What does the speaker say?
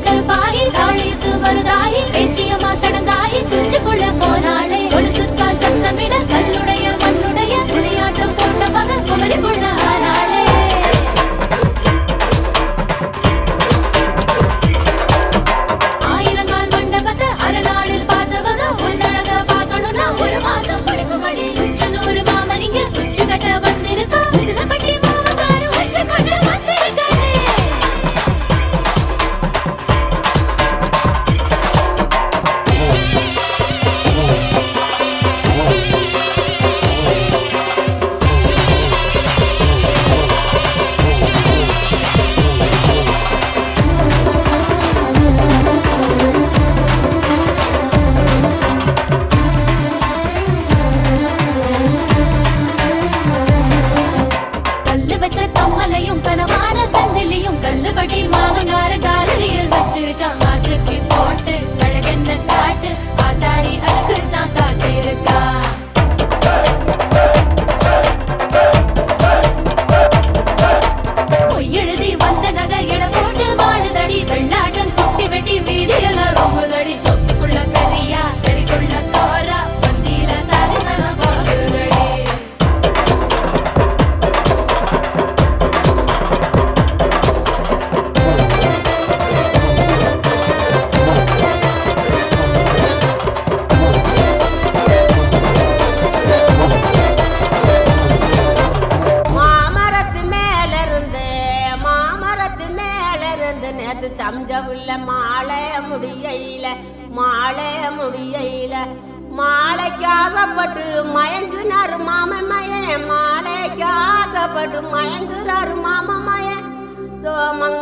கருப்பாயி தாழியத்து மருதாயி பேச்சியம்மா சடங்காயி குச்சிக்குள்ள போனாளே ஒரு சுக்கால் சத்தமிட கல்லுடைய மண்ணுடைய புதியாட்டம் போட்ட மகன் குமரி புள்ள ஆனாளே. ஆயிரங்கால் மண்டபத்தை அரைநாளில் பார்த்தவங்க உள்ளழக பார்க்கணும்னா ஒரு மாசம் படுக்கும்படி உச்சனூர் மாமன் இங்க உச்சு கட்ட வந்திருக்கா. சிலப்பட்டி மாமக்கார உச்சு கட்ட வந்திருக்கானே. கம்மலையும் கனமான சந்திலையும் கல்லுபட்டியில் மாமங்கார காலடியில் வச்சிருக்கான். ஆசைக்கு போட்டு அழகென்ன காட்டு ஆத்தாடி அதுக்கு தான் காத்து இருக்கா. பொய்யெழுதி வந்த நகை எட போட்டு வாழுதடி வெள்ளாட்டம் குட்டி வெட்டி வீதியெல்லாம் ரொம்புதடி. சொத்துக்குள்ள கரியா கறிக்குள்ள சோறா பந்தியில சாதிசனம் போகுதடி. நேத்து சம்ஜவுள்ள மாலை முடியையில மாலைக்கு ஆசைப்பட்டு மயங்குனாரு மாமன் மாலைக்கு ஆசைப்பட்டு மயங்குறாரு மாமன் சோமங்